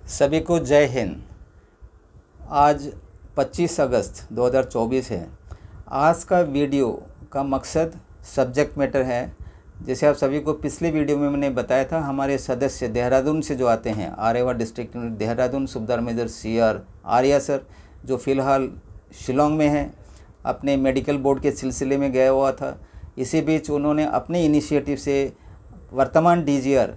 सभी को जय हिंद। आज 25 अगस्त 2024 है। आज का वीडियो का मकसद सब्जेक्ट मैटर है। जैसे आप सभी को पिछले वीडियो में मैंने बताया था, हमारे सदस्य देहरादून से जो आते हैं, आरेवा डिस्ट्रिक्ट देहरादून, सूबेदार मेजर CR आर्या सर, जो फ़िलहाल शिलोंग में हैं, अपने मेडिकल बोर्ड के सिलसिले में गया हुआ था। इसी बीच उन्होंने अपने इनिशिएटिव से वर्तमान DGR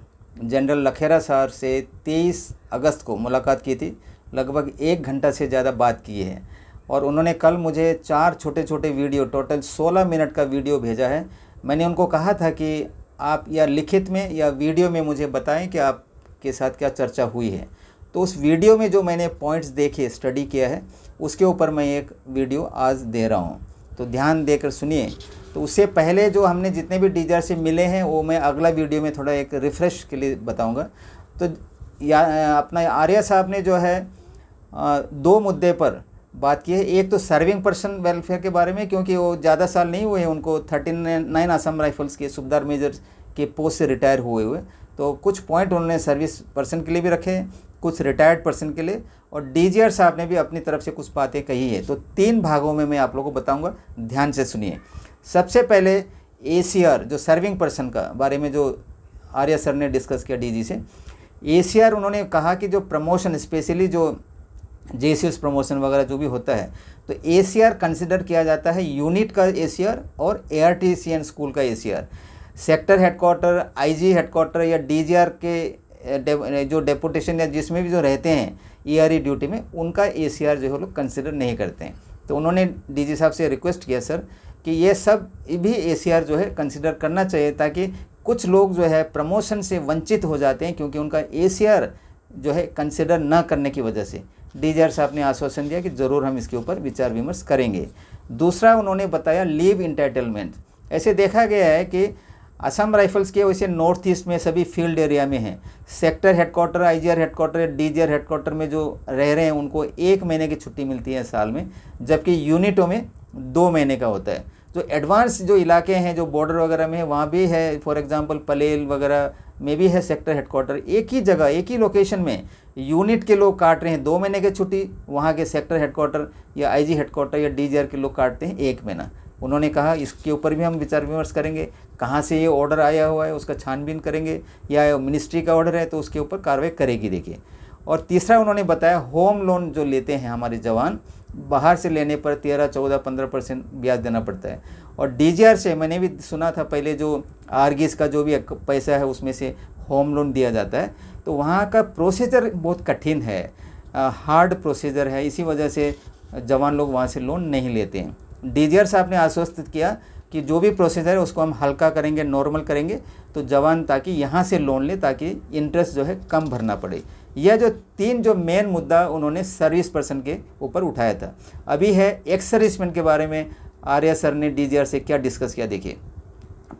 जनरल लखेरा सर से 23 अगस्त को मुलाकात की थी। लगभग 1 घंटा से ज़्यादा बात की है और उन्होंने कल मुझे 4 छोटे छोटे वीडियो, टोटल 16 मिनट का वीडियो भेजा है। मैंने उनको कहा था कि आप या लिखित में या वीडियो में मुझे बताएं कि आपके साथ क्या चर्चा हुई है। तो उस वीडियो में जो मैंने पॉइंट्स देखे, स्टडी किया है, उसके ऊपर मैं एक वीडियो आज दे रहा हूँ, तो ध्यान देकर सुनिए। तो उससे पहले जो हमने जितने भी DGR से मिले हैं वो मैं अगला वीडियो में थोड़ा एक रिफ़्रेश के लिए बताऊंगा। तो अपना आर्या साहब ने जो है 2 मुद्दे पर बात की है। एक तो सर्विंग पर्सन वेलफेयर के बारे में, क्योंकि वो ज़्यादा साल नहीं हुए हैं उनको 39 असम राइफल्स के सूबेदार मेजर के पोस्ट से रिटायर हुए। तो कुछ पॉइंट उन्होंने सर्विस पर्सन के लिए भी रखे हैं, कुछ रिटायर्ड पर्सन के लिए, और DGR साहब ने भी अपनी तरफ से कुछ बातें कही है। तो 3 भागों में मैं आप लोगों को बताऊंगा, ध्यान से सुनिए। सबसे पहले ACR जो सर्विंग पर्सन का बारे में जो आर्या सर ने डिस्कस किया DG से, ACR उन्होंने कहा कि जो प्रमोशन, स्पेशली जो JCS प्रमोशन वगैरह जो भी होता है, तो ACR कंसिडर किया जाता है यूनिट का ACR और ARTCN स्कूल का ACR। Sector headquarter, IG headquarter या DGR के जो डेपुटेशन या जिसमें भी जो रहते हैं ERE ड्यूटी में, उनका ACR जो है लोग कंसिडर नहीं करते हैं। तो उन्होंने DG साहब से रिक्वेस्ट किया सर कि ये सब भी ACR जो है कंसिडर करना चाहिए, ताकि कुछ लोग जो है प्रमोशन से वंचित हो जाते हैं क्योंकि उनका ACR जो है कंसिडर ना करने की वजह से। DGR साहब ने आश्वासन दिया कि ज़रूर हम इसके ऊपर विचार विमर्श करेंगे। दूसरा उन्होंने बताया लीव इंटाइटलमेंट। ऐसे देखा गया है कि असम राइफल्स के वैसे नॉर्थ ईस्ट में सभी फील्ड एरिया में हैं, सेक्टर हेडक्वार्टर, IGR हेडक्वार्टर या DGR हेडक्वार्टर में जो रह रहे हैं उनको 1 महीने की छुट्टी मिलती है साल में, जबकि यूनिटों में 2 महीने का होता है। जो एडवांस जो इलाके हैं, जो बॉर्डर वगैरह में है, वहाँ भी है, फॉर एग्जांपल पलेल वगैरह में भी है सेक्टर हेडक्वार्टर। एक ही जगह, एक ही लोकेशन में यूनिट के लोग काट रहे हैं 2 महीने की छुट्टी, वहाँ के सेक्टर हेडक्वार्टर या IG हेडक्वार्टर या DGR के लोग काटते हैं 1 महीना। उन्होंने कहा इसके ऊपर भी हम विचार विमर्श करेंगे, कहाँ से ये ऑर्डर आया हुआ है उसका छानबीन करेंगे, या मिनिस्ट्री का ऑर्डर है तो उसके ऊपर कार्रवाई करेगी। देखिए, और तीसरा उन्होंने बताया होम लोन जो लेते हैं हमारे जवान, बाहर से लेने पर 13, 14, 15% ब्याज देना पड़ता है। और DGR से मैंने भी सुना था पहले, जो आर्गिस का जो भी पैसा है उसमें से होम लोन दिया जाता है। तो वहाँ का प्रोसीजर बहुत कठिन है, हार्ड प्रोसीजर है, इसी वजह से जवान लोग वहाँ से लोन नहीं लेते हैं। DGR साहब ने आश्वस्त किया कि जो भी प्रोसीजर है उसको हम हल्का करेंगे, नॉर्मल करेंगे, तो जवान ताकि यहाँ से लोन ले, ताकि इंटरेस्ट जो है कम भरना पड़े। यह जो 3 जो मेन मुद्दा उन्होंने सर्विस पर्सन के ऊपर उठाया था। अभी है एक्स सर्विसमैन के बारे में आर्या सर ने DGR से क्या डिस्कस किया, देखिए।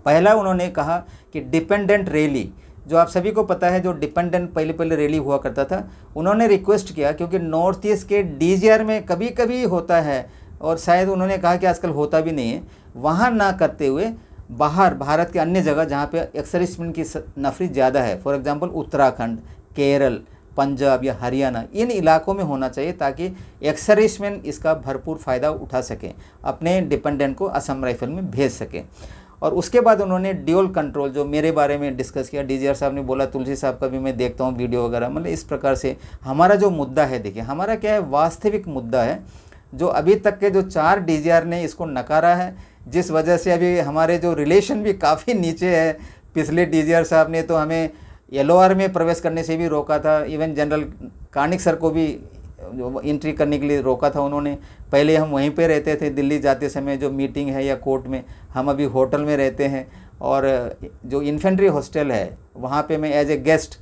पहला उन्होंने कहा कि डिपेंडेंट रैली, जो आप सभी को पता है, जो डिपेंडेंट पहले रैली हुआ करता था, उन्होंने रिक्वेस्ट किया, क्योंकि नॉर्थ ईस्ट के DGR में कभी कभी होता है और शायद उन्होंने कहा कि आजकल होता भी नहीं है, वहाँ ना करते हुए बाहर भारत के अन्य जगह जहाँ पे एक्स सर्विसमैन की नफरी ज़्यादा है, फॉर एग्जांपल उत्तराखंड, केरल, पंजाब या हरियाणा, इन इलाकों में होना चाहिए, ताकि एक्स सर्विसमैन इसका भरपूर फ़ायदा उठा सकें, अपने डिपेंडेंट को असम राइफल में भेज सकें। और उसके बाद उन्होंने ड्यूल कंट्रोल जो मेरे बारे में डिस्कस किया। DGR साहब ने बोला, तुलसी साहब का भी मैं देखता हूँ वीडियो वगैरह, मतलब इस प्रकार से हमारा जो मुद्दा है, देखिए हमारा क्या है, वास्तविक मुद्दा है, जो अभी तक के जो 4 DGR ने इसको नकारा है, जिस वजह से अभी हमारे जो रिलेशन भी काफ़ी नीचे है। पिछले DGR साहब ने तो हमें LOR में प्रवेश करने से भी रोका था, इवन जनरल कानिक सर को भी एंट्री करने के लिए रोका था उन्होंने। पहले हम वहीं पे रहते थे, दिल्ली जाते समय जो मीटिंग है या कोर्ट में, हम अभी होटल में रहते हैं, और जो इन्फेंट्री हॉस्टल है वहाँ पे मैं एज ए गेस्ट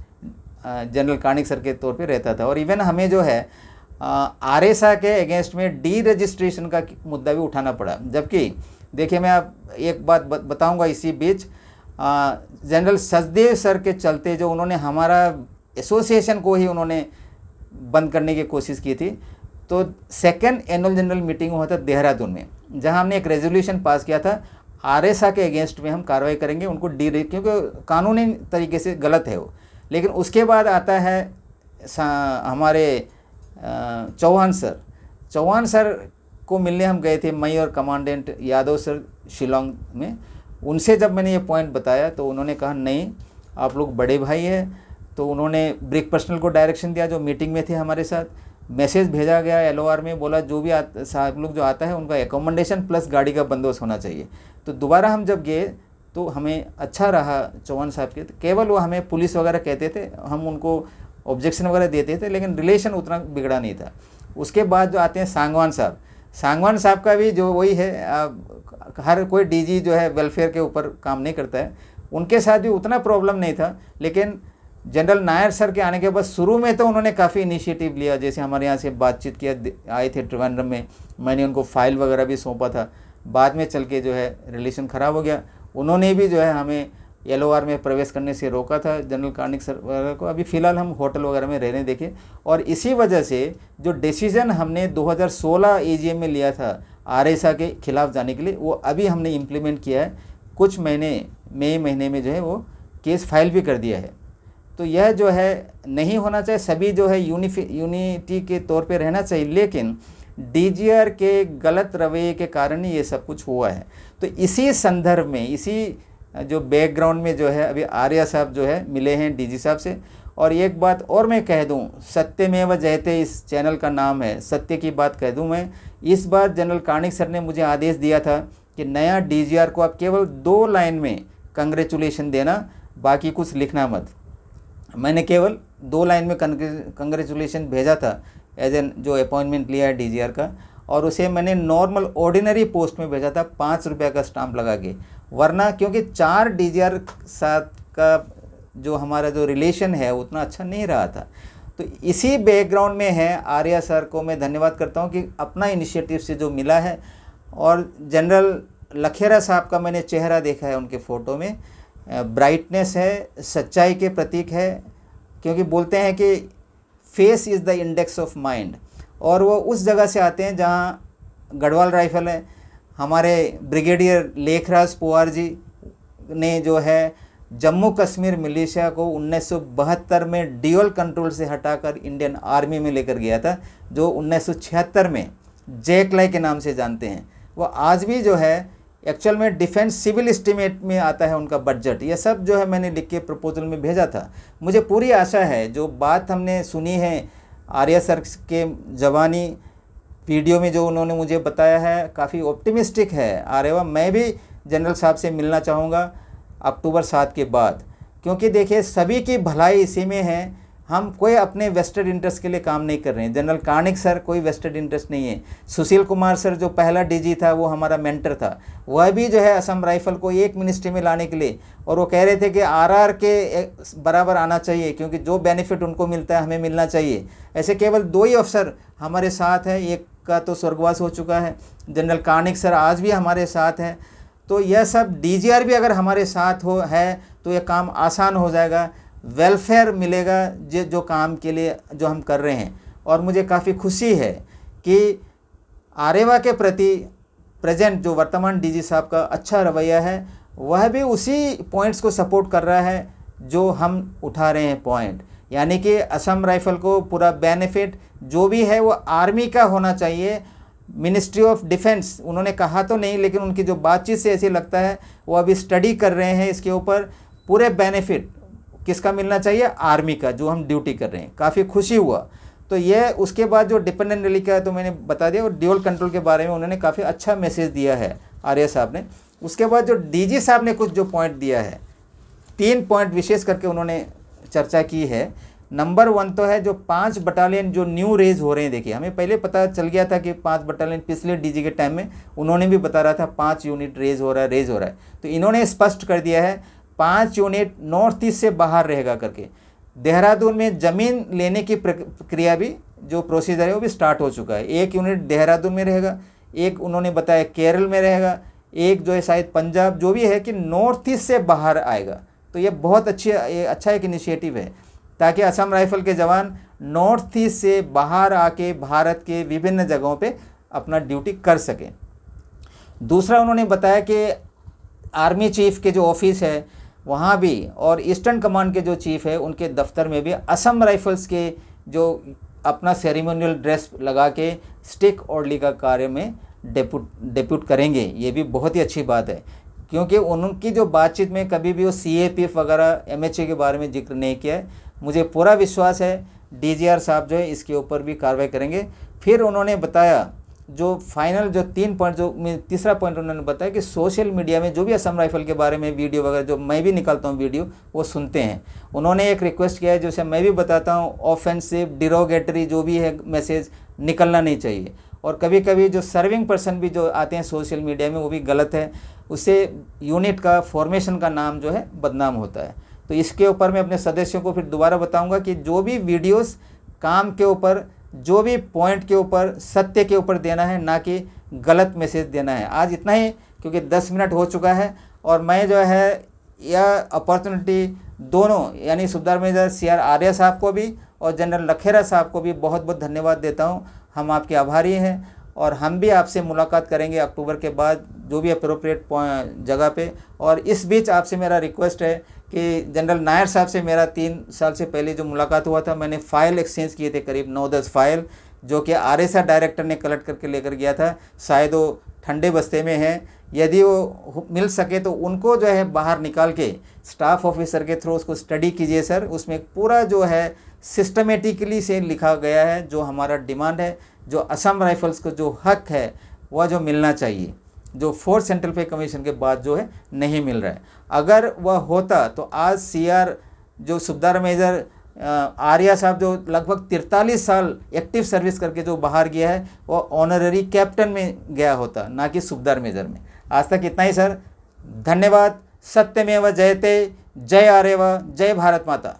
जनरल कानिक सर के तौर पे रहता था। और इवन हमें जो है RSA के अगेंस्ट में रजिस्ट्रेशन का मुद्दा भी उठाना पड़ा। जबकि देखिए, मैं आप एक बात बताऊंगा इसी बीच, जनरल सचदेव सर के चलते जो उन्होंने हमारा एसोसिएशन को ही उन्होंने बंद करने की कोशिश की थी। तो 2nd एनुअल जनरल मीटिंग हुआ था देहरादून में, जहां हमने एक रेजोल्यूशन पास किया था, RSA के अगेंस्ट में हम कार्रवाई करेंगे, उनको क्योंकि कानूनी तरीके से गलत है वो। लेकिन उसके बाद आता है हमारे चौहान सर को मिलने हम गए थे, मई और कमांडेंट यादव सर शिलोंग में। उनसे जब मैंने ये पॉइंट बताया तो उन्होंने कहा नहीं, आप लोग बड़े भाई हैं। तो उन्होंने ब्रिक पर्सनल को डायरेक्शन दिया जो मीटिंग में थे हमारे साथ, मैसेज भेजा गया LOR में, बोला जो भी साहब लोग जो आता है उनका एकोमोडेशन प्लस गाड़ी का बंदोबस्त होना चाहिए। तो दोबारा हम जब गए तो हमें अच्छा रहा चौहान साहब के। केवल वो हमें पुलिस वगैरह कहते थे, हम उनको ऑब्जेक्शन वगैरह देते थे, लेकिन रिलेशन उतना बिगड़ा नहीं था। उसके बाद जो आते हैं सांगवान साहब का भी जो वही है, हर कोई DG जो है वेलफेयर के ऊपर काम नहीं करता है, उनके साथ भी उतना प्रॉब्लम नहीं था। लेकिन जनरल नायर सर के आने के बाद शुरू में तो उन्होंने काफ़ी इनिशिएटिव लिया, जैसे हमारे यहाँ से बातचीत किया, आए थे त्रिवेंद्रम में, मैंने उनको फाइल वगैरह भी सौंपा था। बाद में चल के जो है रिलेशन ख़राब हो गया, उन्होंने भी जो है हमें LOR में प्रवेश करने से रोका था, जनरल कार्निक सर वगैरह को। अभी फ़िलहाल हम होटल वगैरह में रहने देखे। और इसी वजह से जो डिसीज़न हमने 2016 AGM में लिया था RSA के खिलाफ़ जाने के लिए, वो अभी हमने इम्प्लीमेंट किया है। कुछ मई महीने में जो है वो केस फाइल भी कर दिया है। तो यह जो है नहीं होना चाहिए, सभी जो है यूनिटी के तौर पे रहना चाहिए, लेकिन DGR के गलत रवैये के कारण ही ये सब कुछ हुआ है। तो इसी संदर्भ में, इसी जो बैकग्राउंड में जो है अभी आर्या साहब जो है मिले हैं DG साहब से। और एक बात और मैं कह दूं, सत्यमेव जयते इस चैनल का नाम है, सत्य की बात कह दूं मैं। इस बार जनरल कार्निक सर ने मुझे आदेश दिया था कि नया DGR को आप केवल 2 लाइन में कंग्रेचुलेशन देना, बाकी कुछ लिखना मत। मैंने केवल 2 लाइन में कंग्रेचुलेशन भेजा था एज एन जो अपॉइंटमेंट लिया है DGR का, और उसे मैंने नॉर्मल ऑर्डिनरी पोस्ट में भेजा था 5 रुपये का स्टाम्प लगा के। वरना क्योंकि 4 DGR साथ का जो हमारा जो रिलेशन है उतना अच्छा नहीं रहा था। तो इसी बैकग्राउंड में है, आर्या सर को मैं धन्यवाद करता हूं कि अपना इनिशिएटिव से जो मिला है। और जनरल लखेरा साहब का मैंने चेहरा देखा है उनके फ़ोटो में, ब्राइटनेस है, सच्चाई के प्रतीक है, क्योंकि बोलते हैं कि face is the index of mind. और वो उस जगह से आते हैं जहाँ गढ़वाल राइफल है। हमारे ब्रिगेडियर लेखराज पुआर जी ने जो है जम्मू कश्मीर मिलिशिया को 1972 में ड्यूअल कंट्रोल से हटाकर इंडियन आर्मी में लेकर गया था, जो 1976 में जैक लाई के नाम से जानते हैं। वो आज भी जो है एक्चुअल में डिफेंस सिविल एस्टीमेट में आता है उनका बजट। ये सब जो है मैंने लिख के प्रपोजल में भेजा था। मुझे पूरी आशा है जो बात हमने सुनी है आर्या सर के जवानी वीडियो में, जो उन्होंने मुझे बताया है, काफ़ी ऑप्टिमिस्टिक है। आर्यवा, मैं भी जनरल साहब से मिलना चाहूँगा अक्टूबर 7 के बाद, क्योंकि देखिए सभी की भलाई इसी में है। हम कोई अपने वेस्टेड इंटरेस्ट के लिए काम नहीं कर रहे हैं। जनरल कार्निक सर कोई वेस्टेड इंटरेस्ट नहीं है। सुशील कुमार सर जो पहला DG था वो हमारा मेंटर था, वह भी जो है असम राइफल को एक मिनिस्ट्री में लाने के लिए, और वो कह रहे थे कि RR के बराबर आना चाहिए, क्योंकि जो बेनिफिट उनको मिलता है हमें मिलना चाहिए। ऐसे केवल 2 ही अफसर हमारे साथ हैं, एक का तो स्वर्गवास हो चुका है, जनरल कार्निक सर आज भी हमारे साथ हैं। तो यह सब DGR भी अगर हमारे साथ है तो यह काम आसान हो जाएगा, वेलफेयर मिलेगा जो काम के लिए जो हम कर रहे हैं। और मुझे काफ़ी खुशी है कि आर्यवा के प्रति प्रेजेंट जो वर्तमान DG साहब का अच्छा रवैया है, वह भी उसी पॉइंट्स को सपोर्ट कर रहा है जो हम उठा रहे हैं पॉइंट। यानी कि असम राइफल को पूरा बेनिफिट जो भी है वो आर्मी का होना चाहिए। मिनिस्ट्री ऑफ डिफेंस उन्होंने कहा तो नहीं, लेकिन उनकी जो बातचीत से ऐसे लगता है वो अभी स्टडी कर रहे हैं इसके ऊपर। पूरे बेनिफिट किसका मिलना चाहिए? आर्मी का, जो हम ड्यूटी कर रहे हैं। काफ़ी खुशी हुआ। तो ये उसके बाद जो डिपेंडेंट रैली का तो मैंने बता दिया, और ड्यूअल कंट्रोल के बारे में उन्होंने काफ़ी अच्छा मैसेज दिया है आर्या साहब ने। उसके बाद जो DG साहब ने कुछ जो पॉइंट दिया है, 3 पॉइंट विशेष करके उन्होंने चर्चा की है। नंबर 1 तो है जो 5 बटालियन जो न्यू रेज हो रहे हैं। देखिए हमें पहले पता चल गया था कि 5 बटालियन पिछले DG के टाइम में उन्होंने भी बता रहा था 5 यूनिट रेज हो रहा है। तो इन्होंने स्पष्ट कर दिया है 5 यूनिट नॉर्थ ईस्ट से बाहर रहेगा करके। देहरादून में ज़मीन लेने की प्रक्रिया भी जो प्रोसीजर है वो भी स्टार्ट हो चुका है। 1 यूनिट देहरादून में रहेगा, एक उन्होंने बताया केरल में रहेगा, एक जो है शायद पंजाब, जो भी है कि नॉर्थ ईस्ट से बाहर आएगा। तो ये बहुत अच्छा एक इनिशिएटिव है, ताकि असम राइफल के जवान नॉर्थ ईस्ट से बाहर आके भारत के विभिन्न जगहों पे अपना ड्यूटी कर सकें। दूसरा उन्होंने बताया कि आर्मी चीफ के जो ऑफिस है वहाँ भी, और ईस्टर्न कमांड के जो चीफ है उनके दफ्तर में भी असम राइफल्स के जो अपना सेरेमोनियल ड्रेस लगा के स्टिक ऑर्डरली का कार्य में डेप्यूट करेंगे, ये भी बहुत ही अच्छी बात है, क्योंकि उनकी जो बातचीत में कभी भी वो CAPF वगैरह MHA के बारे में जिक्र नहीं किया है। मुझे पूरा विश्वास है DGR साहब जो है इसके ऊपर भी कार्रवाई करेंगे। फिर उन्होंने बताया जो फाइनल जो 3 पॉइंट, जो तीसरा पॉइंट उन्होंने बताया कि सोशल मीडिया में जो भी असम राइफल के बारे में वीडियो वगैरह जो मैं भी निकालता हूँ वीडियो, वो सुनते हैं। उन्होंने एक रिक्वेस्ट किया है, जैसे मैं भी बताता हूँ, ऑफेंसिव डिरोगेटरी जो भी है मैसेज निकलना नहीं चाहिए। और कभी कभी जो सर्विंग पर्सन भी जो आते हैं सोशल मीडिया में, वो भी गलत है, उससे यूनिट का फॉर्मेशन का नाम जो है बदनाम होता है। तो इसके ऊपर मैं अपने सदस्यों को फिर दोबारा बताऊंगा कि जो भी वीडियोस काम के ऊपर, जो भी पॉइंट के ऊपर, सत्य के ऊपर देना है, ना कि गलत मैसेज देना है। आज इतना ही, क्योंकि 10 मिनट हो चुका है और मैं जो है यह अपॉर्चुनिटी दोनों यानी सुबेदार मेजर CR आर्य साहब को भी और जनरल लखेरा साहब को भी बहुत बहुत धन्यवाद देता हूं। हम आपके आभारी हैं और हम भी आपसे मुलाकात करेंगे अक्टूबर के बाद जो भी अप्रोप्रिएट जगह पे। और इस बीच आपसे मेरा रिक्वेस्ट है कि जनरल नायर साहब से मेरा 3 साल से पहले जो मुलाकात हुआ था, मैंने फ़ाइल एक्सचेंज किए थे, करीब 9-10 फाइल, जो कि RSR डायरेक्टर ने कलेक्ट करके लेकर गया था। शायद वो ठंडे बस्ते में हैं, यदि वो मिल सके तो उनको जो है बाहर निकाल के स्टाफ ऑफिसर के थ्रू उसको स्टडी कीजिए सर। उसमें पूरा जो है सिस्टमेटिकली से लिखा गया है जो हमारा डिमांड है, जो असम राइफल्स को जो हक है वह जो मिलना चाहिए, जो 4th सेंट्रल पे कमीशन के बाद जो है नहीं मिल रहा है। अगर वह होता तो आज CR जो सुबेदार मेजर आर्या साहब जो लगभग 43 साल एक्टिव सर्विस करके जो बाहर गया है, वो ऑनररी कैप्टन में गया होता, ना कि सुबेदार मेजर में। आज तक इतना ही सर, धन्यवाद। सत्यमेव जयते। जय आर्य व जय भारत माता।